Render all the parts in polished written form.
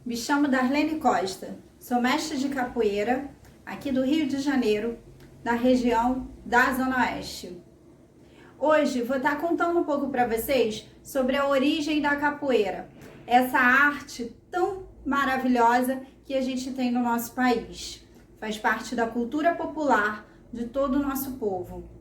Me chamo Darlene Costa, sou mestre de capoeira aqui do Rio de Janeiro, da região da Zona Oeste. Hoje vou estar contando um pouco para vocês sobre a origem da capoeira, essa arte tão maravilhosa que a gente tem no nosso país. Faz parte da cultura popular de todo o nosso povo.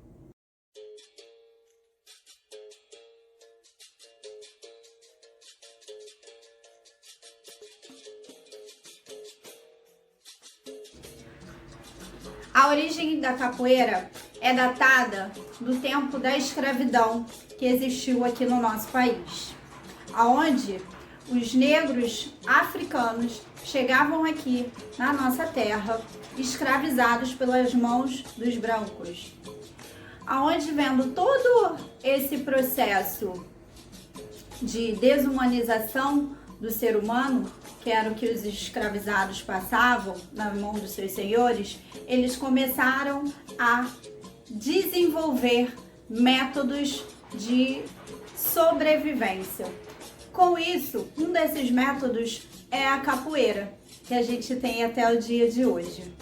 A origem da capoeira é datada do tempo da escravidão que existiu aqui no nosso país, onde os negros africanos chegavam aqui na nossa terra escravizados pelas mãos dos brancos. Onde, vendo todo esse processo de desumanização do ser humano, que era o que os escravizados passavam na mão dos seus senhores, eles começaram a desenvolver métodos de sobrevivência. Com isso, um desses métodos é a capoeira, que a gente tem até o dia de hoje.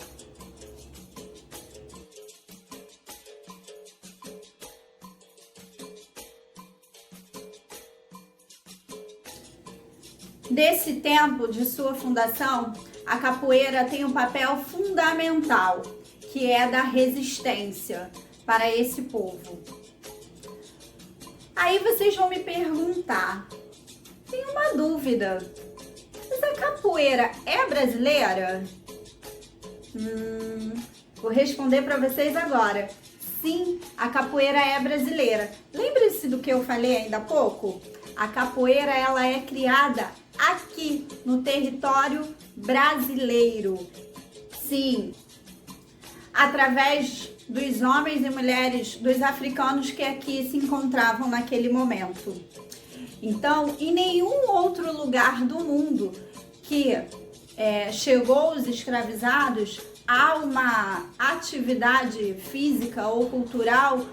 Desse tempo de sua fundação, a capoeira tem um papel fundamental, que é da resistência para esse povo. Aí vocês vão me perguntar, tenho uma dúvida, mas a capoeira é brasileira? Vou responder para vocês agora. Sim, a capoeira é brasileira. Lembre-se do que eu falei ainda há pouco? A capoeira ela é criada aqui no território brasileiro. Sim, através dos homens e mulheres dos africanos que aqui se encontravam naquele momento. Então, em nenhum outro lugar do mundo que chegou os escravizados há uma atividade física ou cultural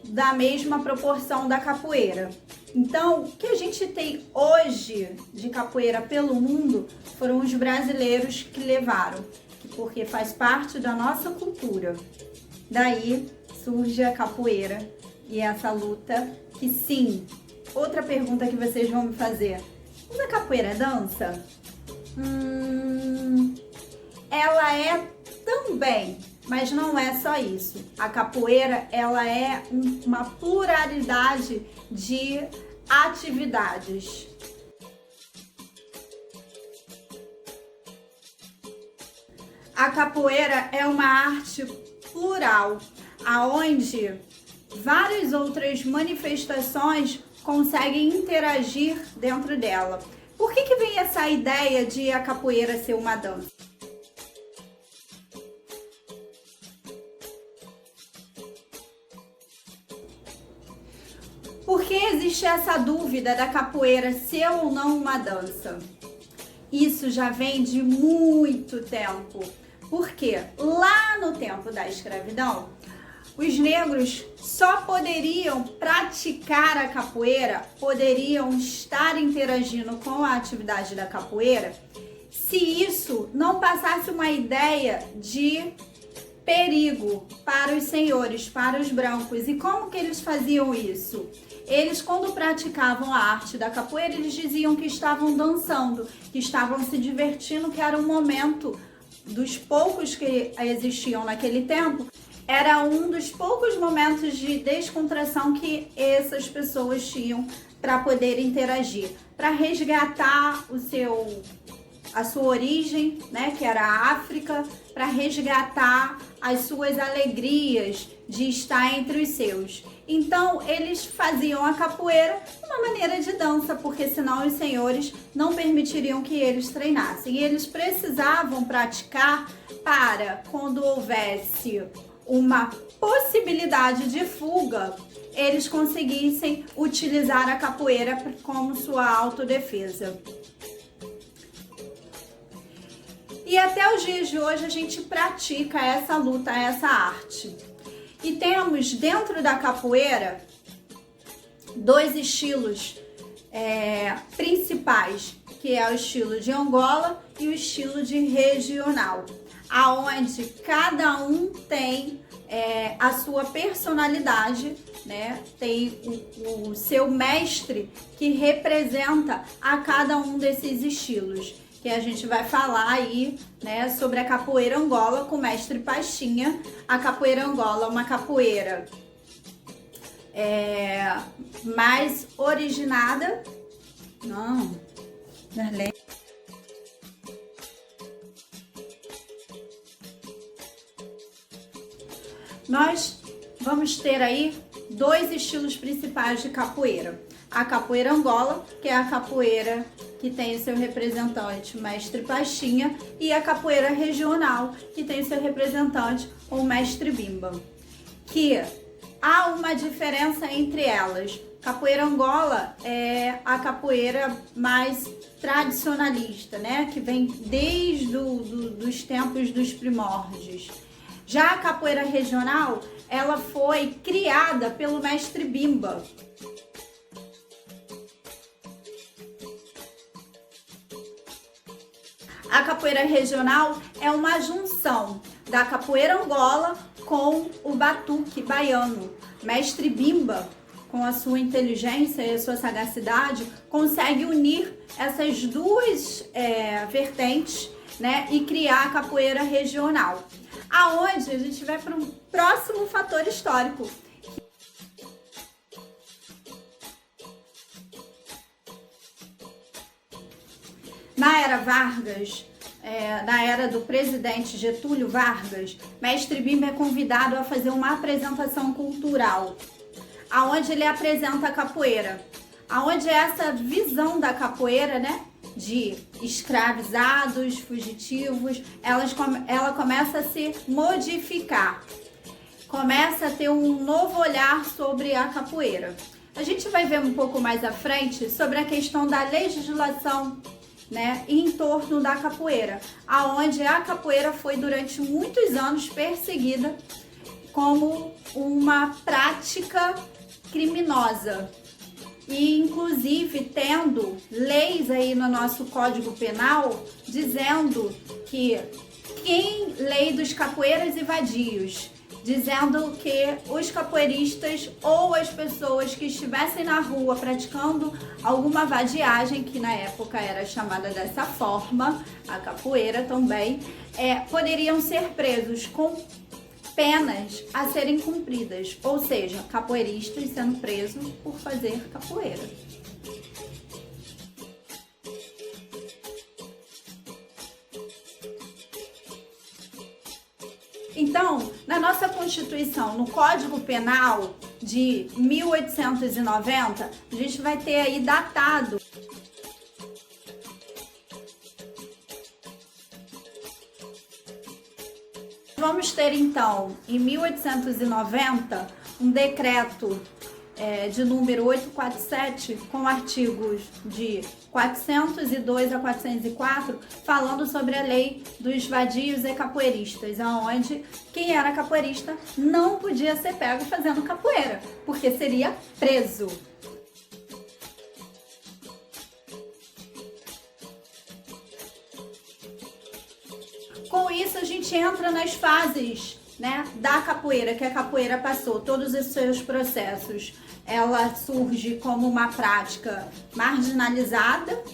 da mesma proporção da capoeira. Então, o que a gente tem hoje de capoeira pelo mundo foram os brasileiros que levaram, porque faz parte da nossa cultura. Daí surge a capoeira e essa luta que sim. Outra pergunta que vocês vão me fazer, mas a capoeira é dança? Ela é também, mas não é só isso. A capoeira ela é uma pluralidade de atividades. A capoeira é uma arte plural, aonde várias outras manifestações conseguem interagir dentro dela. Por que vem essa ideia de a capoeira ser uma dança? Por que existe essa dúvida da capoeira ser ou não uma dança? Isso já vem de muito tempo. Porque lá no tempo da escravidão, os negros só poderiam praticar a capoeira, poderiam estar interagindo com a atividade da capoeira, se isso não passasse uma ideia de perigo para os senhores, para os brancos. E como que eles faziam isso? Eles, quando praticavam a arte da capoeira, eles diziam que estavam dançando, que estavam se divertindo, que era um momento dos poucos que existiam naquele tempo, era um dos poucos momentos de descontração que essas pessoas tinham para poder interagir, para resgatar a sua origem, né, que era a África, para resgatar as suas alegrias de estar entre os seus. Então, eles faziam a capoeira uma maneira de dança, porque senão os senhores não permitiriam que eles treinassem. E eles precisavam praticar para, quando houvesse uma possibilidade de fuga, eles conseguissem utilizar a capoeira como sua autodefesa. E até os dias de hoje a gente pratica essa luta, essa arte. E temos dentro da capoeira dois estilos principais, que é o estilo de Angola, e o estilo de regional, aonde cada um tem a sua personalidade, né? Tem o seu mestre que representa a cada um desses estilos, que a gente vai falar aí, né, sobre a capoeira Angola com o mestre Pastinha. A capoeira Angola é uma capoeira mais originada. Não, Darlene. Nós vamos ter aí dois estilos principais de capoeira. A capoeira Angola, que é a capoeira que tem o seu representante, o mestre Pastinha, e a capoeira regional, que tem o seu representante, o mestre Bimba. Que há uma diferença entre elas. Capoeira Angola é a capoeira mais tradicionalista, né? Que vem desde os tempos dos primórdios. Já a capoeira regional, ela foi criada pelo mestre Bimba. A capoeira regional é uma junção da capoeira Angola com o batuque baiano. Mestre Bimba, com a sua inteligência e a sua sagacidade, consegue unir essas duas vertentes, né, e criar a capoeira regional. Aonde a gente vai para um próximo fator histórico. Na era Vargas, na era do presidente Getúlio Vargas, mestre Bimba é convidado a fazer uma apresentação cultural, aonde ele apresenta a capoeira, aonde essa visão da capoeira, né, de escravizados, fugitivos, ela começa a se modificar, começa a ter um novo olhar sobre a capoeira. A gente vai ver um pouco mais à frente sobre a questão da legislação, né, em torno da capoeira, aonde a capoeira foi durante muitos anos perseguida como uma prática criminosa. E inclusive tendo leis aí no nosso Código Penal dizendo que lei dos capoeiras e vadios, dizendo que os capoeiristas ou as pessoas que estivessem na rua praticando alguma vadiagem, que na época era chamada dessa forma, a capoeira também, poderiam ser presos com penas a serem cumpridas, ou seja, capoeiristas sendo presos por fazer capoeira. Então, na nossa Constituição, no Código Penal de 1890, a gente vai ter aí datado vamos ter então, em 1890, um decreto de número 847, com artigos de 402 a 404, falando sobre a lei dos vadios e capoeiristas, onde quem era capoeirista não podia ser pego fazendo capoeira, porque seria preso. Com isso, a gente entra nas fases, né, da capoeira, que a capoeira passou todos os seus processos. Ela surge como uma prática marginalizada,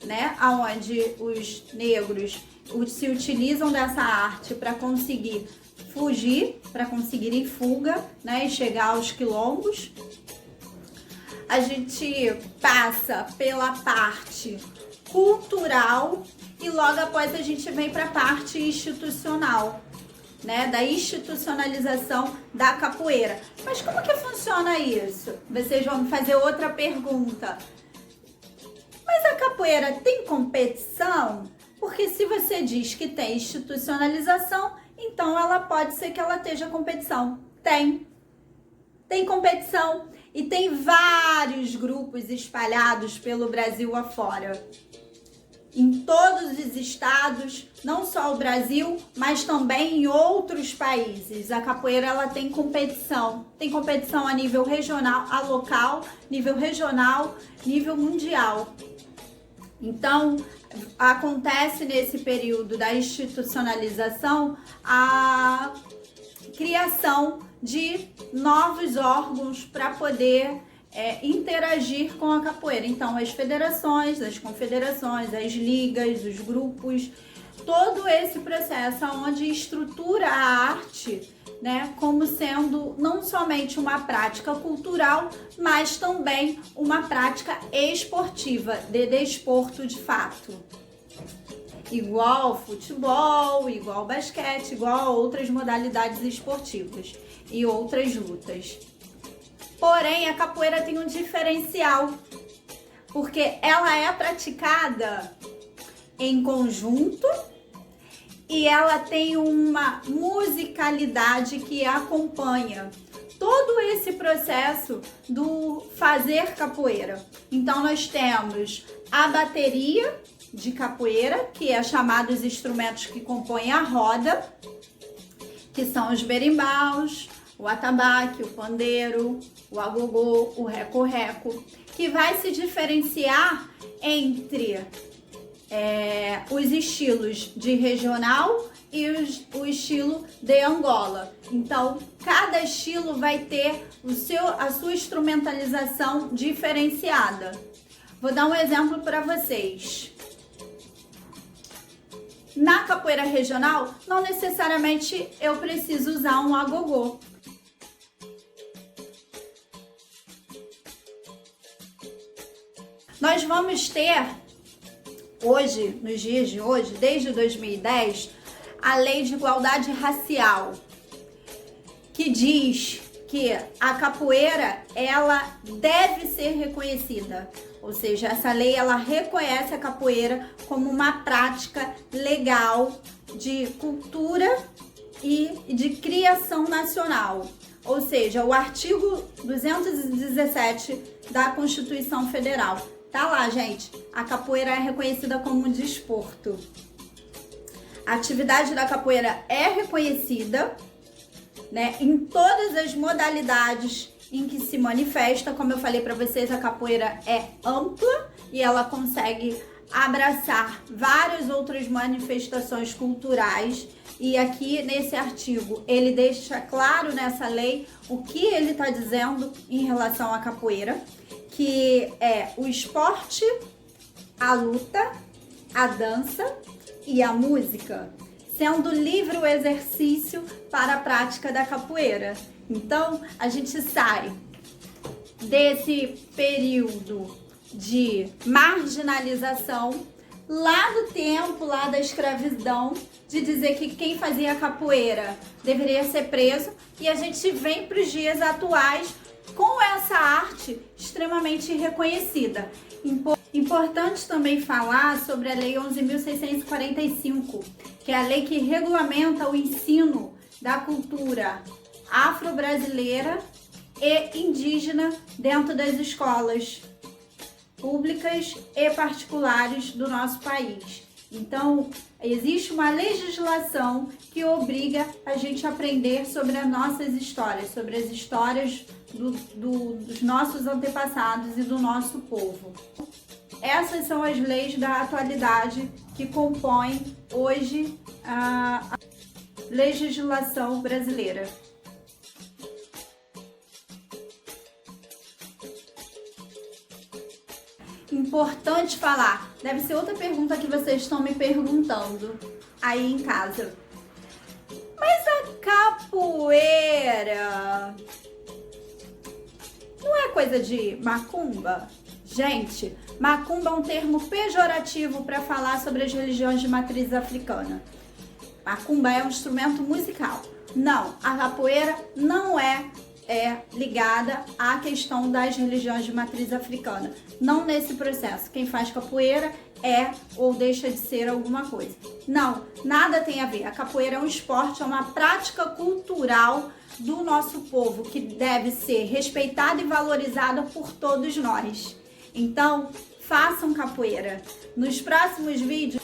né, onde os negros se utilizam dessa arte para conseguir fugir, para conseguirem fuga, né, e chegar aos quilombos. A gente passa pela parte cultural e logo após a gente vem para a parte institucional, né, da institucionalização da capoeira. Mas como que funciona isso? Vocês vão me fazer outra pergunta. Mas a capoeira tem competição? Porque se você diz que tem institucionalização, então ela pode ser que ela esteja competição. Tem competição e tem vários grupos espalhados pelo Brasil afora. Em todos os estados, não só o Brasil, mas também em outros países. A capoeira ela tem competição a nível regional, a local, nível regional, nível mundial. Então, acontece nesse período da institucionalização a criação de novos órgãos para poder interagir com a capoeira. Então, as federações, as confederações, as ligas, os grupos, todo esse processo onde estrutura a arte, né, como sendo não somente uma prática cultural, mas também uma prática esportiva, de desporto de fato. Igual futebol, igual basquete, igual outras modalidades esportivas e outras lutas. Porém, a capoeira tem um diferencial, porque ela é praticada em conjunto e ela tem uma musicalidade que acompanha todo esse processo do fazer capoeira. Então, nós temos a bateria de capoeira, que é chamado os instrumentos que compõem a roda, que são os berimbaus, o atabaque, o pandeiro, o agogô, o reco-reco, que vai se diferenciar entre os estilos de regional e o estilo de Angola. Então, cada estilo vai ter a sua instrumentalização diferenciada. Vou dar um exemplo para vocês. Na capoeira regional, não necessariamente eu preciso usar um agogô. Nós vamos ter hoje, nos dias de hoje, desde 2010, a Lei de Igualdade Racial, que diz que a capoeira, ela deve ser reconhecida. Ou seja, essa lei, ela reconhece a capoeira como uma prática legal de cultura e de criação nacional. Ou seja, o artigo 217 da Constituição Federal. Tá lá, gente. A capoeira é reconhecida como um desporto. A atividade da capoeira é reconhecida, né, em todas as modalidades em que se manifesta. Como eu falei para vocês, a capoeira é ampla e ela consegue abraçar várias outras manifestações culturais. E aqui nesse artigo ele deixa claro nessa lei o que ele está dizendo em relação à capoeira, que é o esporte, a luta, a dança e a música, sendo livre o exercício para a prática da capoeira. Então, a gente sai desse período de marginalização, lá do tempo, lá da escravidão, de dizer que quem fazia capoeira deveria ser preso, e a gente vem para os dias atuais com essa arte extremamente reconhecida. Importante também falar sobre a Lei 11.645, que é a lei que regulamenta o ensino da cultura afro-brasileira e indígena dentro das escolas públicas e particulares do nosso país. Então, existe uma legislação que obriga a gente a aprender sobre as nossas histórias, sobre as histórias dos nossos antepassados e do nosso povo. Essas são as leis da atualidade que compõem hoje a legislação brasileira. Importante falar, deve ser outra pergunta que vocês estão me perguntando aí em casa. Mas a capoeira não é coisa de macumba? Gente, macumba é um termo pejorativo para falar sobre as religiões de matriz africana. Macumba é um instrumento musical. Não, a capoeira não é ligada à questão das religiões de matriz africana. Não nesse processo. Quem faz capoeira é ou deixa de ser alguma coisa. Não, nada tem a ver. A capoeira é um esporte, é uma prática cultural do nosso povo que deve ser respeitada e valorizada por todos nós. Então, façam capoeira. Nos próximos vídeos...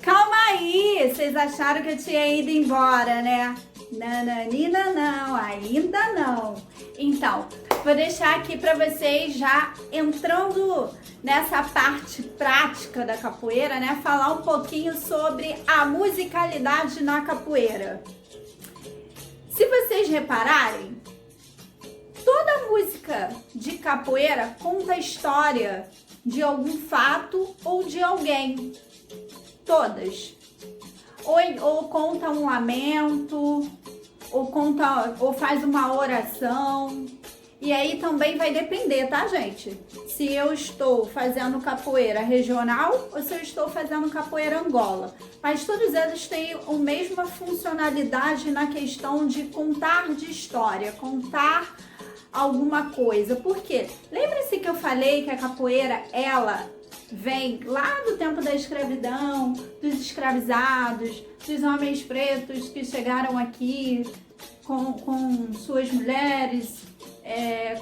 Calma aí! Vocês acharam que eu tinha ido embora, né? Nananina, não, ainda não. Então, Vou deixar aqui para vocês, já entrando nessa parte prática da capoeira, né? Falar um pouquinho sobre a musicalidade na capoeira. Se vocês repararem, toda música de capoeira conta a história de algum fato ou de alguém. Todas. Ou conta um lamento, ou faz uma oração. E aí também vai depender, tá, gente? Se eu estou fazendo capoeira regional ou se eu estou fazendo capoeira Angola. Mas todos eles têm a mesma funcionalidade na questão de contar de história, contar alguma coisa. Por quê? Lembre-se que eu falei que a capoeira, ela vem lá do tempo da escravidão, dos escravizados, dos homens pretos que chegaram aqui com suas mulheres,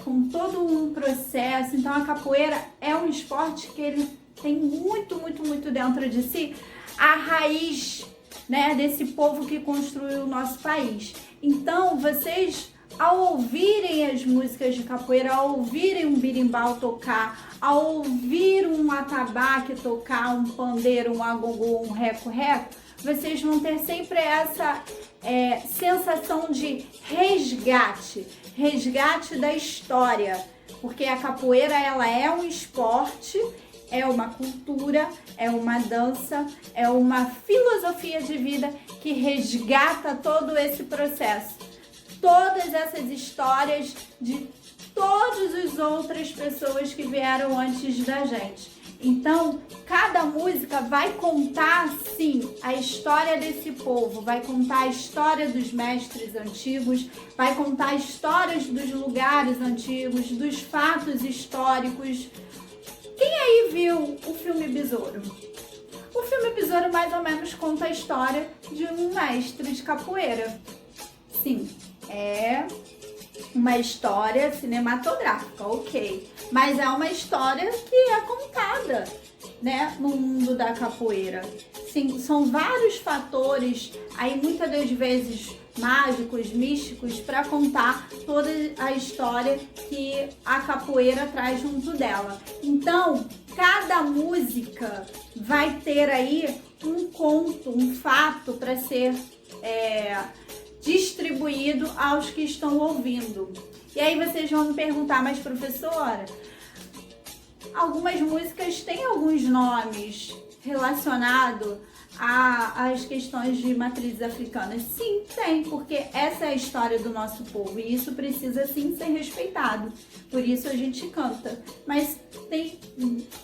com todo um processo. Então a capoeira é um esporte que ele tem muito dentro de si a raiz, né, desse povo que construiu o nosso país. Então vocês, ao ouvirem as músicas de capoeira, ao ouvirem um birimbau tocar, ao ouvir um atabaque tocar, um pandeiro, um agogô, um reco-reco, vocês vão ter sempre essa sensação de resgate da história, porque a capoeira, ela é um esporte, é uma cultura, é uma dança, é uma filosofia de vida que resgata todo esse processo, todas essas histórias de todas as outras pessoas que vieram antes da gente. Então, cada música vai contar, sim, a história desse povo, vai contar a história dos mestres antigos, vai contar histórias dos lugares antigos, dos fatos históricos. Quem aí viu o filme Besouro? O filme Besouro mais ou menos conta a história de um mestre de capoeira. Sim, é uma história cinematográfica, ok. Mas é uma história que é contada, né, no mundo da capoeira. Sim, são vários fatores, aí muitas das vezes mágicos, místicos, para contar toda a história que a capoeira traz junto dela. Então, cada música vai ter aí um conto, um fato para ser distribuído aos que estão ouvindo. E aí vocês vão me perguntar, mas professora, algumas músicas têm alguns nomes relacionados às questões de matrizes africanas? Sim, tem, porque essa é a história do nosso povo e isso precisa sim ser respeitado. Por isso a gente canta. Mas tem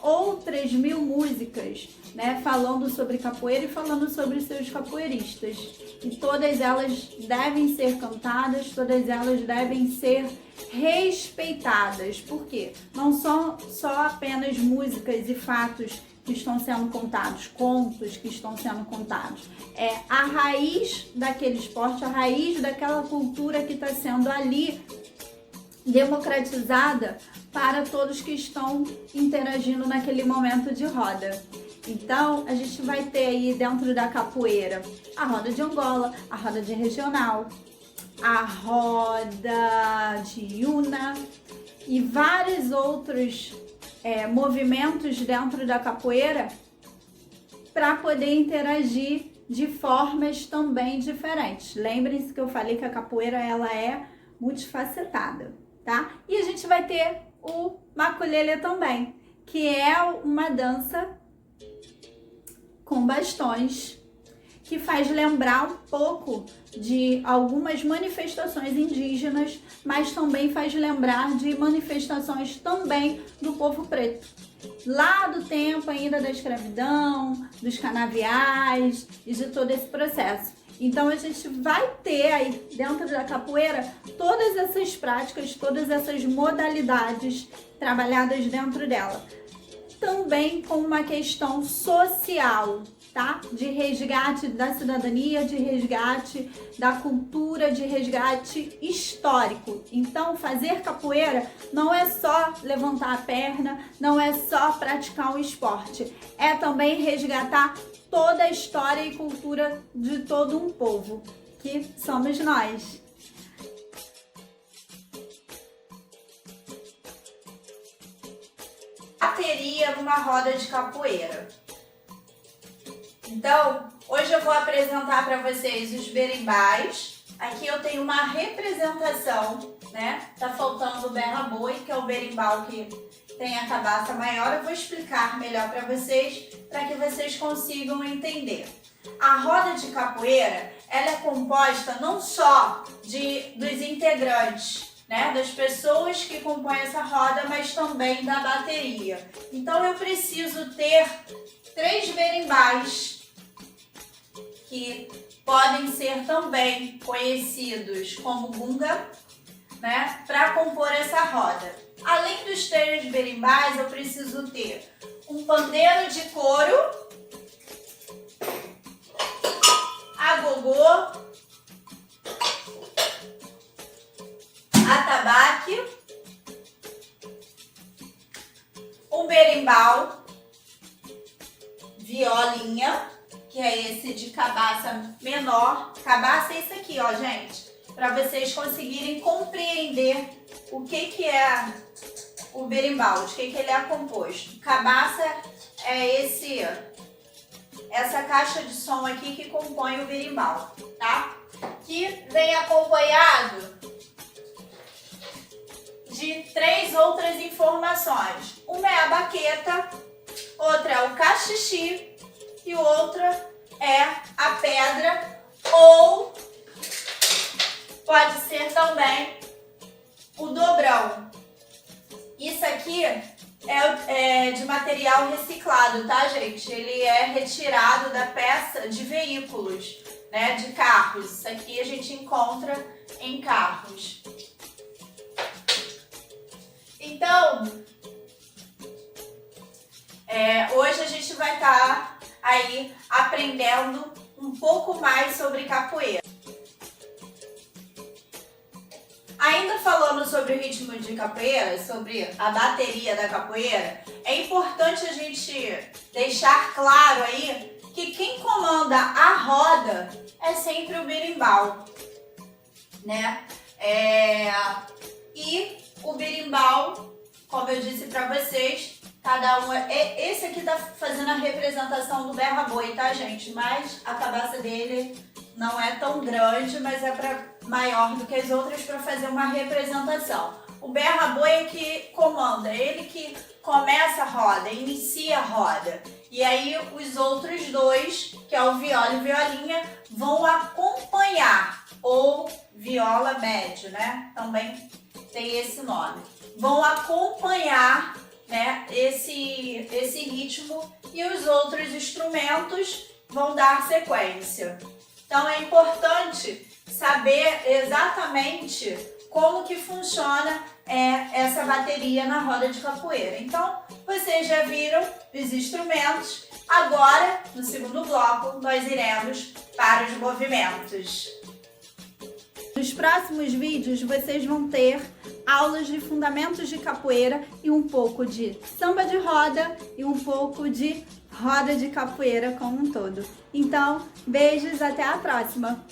outras 1000 músicas, né, falando sobre capoeira e falando sobre seus capoeiristas. E todas elas devem ser cantadas, todas elas devem ser respeitadas. Por quê? Não são só apenas músicas e fatos que estão sendo contados, contos que estão sendo contados. É a raiz daquele esporte, a raiz daquela cultura que está sendo ali democratizada para todos que estão interagindo naquele momento de roda. Então, a gente vai ter aí dentro da capoeira a roda de Angola, a roda de regional, a roda de Iuna e vários outros movimentos dentro da capoeira para poder interagir de formas também diferentes. Lembrem-se que eu falei que a capoeira ela é multifacetada, tá? E a gente vai ter o maculelê também, que é uma dança com bastões, que faz lembrar um pouco de algumas manifestações indígenas, mas também faz lembrar de manifestações também do povo preto. Lá do tempo ainda da escravidão, dos canaviais e de todo esse processo. Então a gente vai ter aí dentro da capoeira todas essas práticas, todas essas modalidades trabalhadas dentro dela. Também com uma questão social, tá? De resgate da cidadania, de resgate da cultura, de resgate histórico. Então, fazer capoeira não é só levantar a perna, não é só praticar um esporte, é também resgatar toda a história e cultura de todo um povo, que somos nós. bateria numa roda de capoeira. Então, hoje eu vou apresentar para vocês os berimbais. Aqui eu tenho uma representação, né? Tá faltando o berra-boi, que é o berimbau que tem a cabaça maior. Eu vou explicar melhor para vocês, para que vocês consigam entender. A roda de capoeira, ela é composta não só dos integrantes, né, das pessoas que compõem essa roda, mas também da bateria. Então eu preciso ter 3 berimbais, que podem ser também conhecidos como gunga, né, para compor essa roda. Além dos 3 berimbais, eu preciso ter um pandeiro de couro, agogô, atabaque, um berimbau, violinha, que é esse de cabaça menor. Cabaça é esse aqui, ó, gente, para vocês conseguirem compreender o que é o berimbau, de que ele é composto. Cabaça é essa caixa de som aqui que compõe o berimbau, tá? Que vem acompanhado de 3 outras informações. Uma é a baqueta, outra é o cachixi e outra é a pedra, ou pode ser também o dobrão. Isso aqui é de material reciclado, tá, gente? Ele é retirado da peça de veículos, né, de carros. Isso aqui a gente encontra em carros. Então, hoje a gente vai estar aí aprendendo um pouco mais sobre capoeira. Ainda falando sobre o ritmo de capoeira, sobre a bateria da capoeira, é importante a gente deixar claro aí que quem comanda a roda é sempre o berimbau, né? E o berimbau, como eu disse para vocês, cada um esse aqui tá fazendo a representação do berra-boi, tá, gente? Mas a cabaça dele não é tão grande, mas é maior do que as outras para fazer uma representação. O berra-boi é que comanda, ele que começa a roda, inicia a roda. E aí os outros 2, que é o viola e violinha, vão acompanhar, ou viola médio, né? Também tem esse nome. Vão acompanhar, né, esse ritmo, e os outros instrumentos vão dar sequência. Então é importante saber exatamente como que funciona essa bateria na roda de capoeira. Então, vocês já viram os instrumentos. Agora, no segundo bloco, nós iremos para os movimentos. Nos próximos vídeos, vocês vão ter aulas de fundamentos de capoeira e um pouco de samba de roda e um pouco de roda de capoeira como um todo. Então, beijos, até a próxima!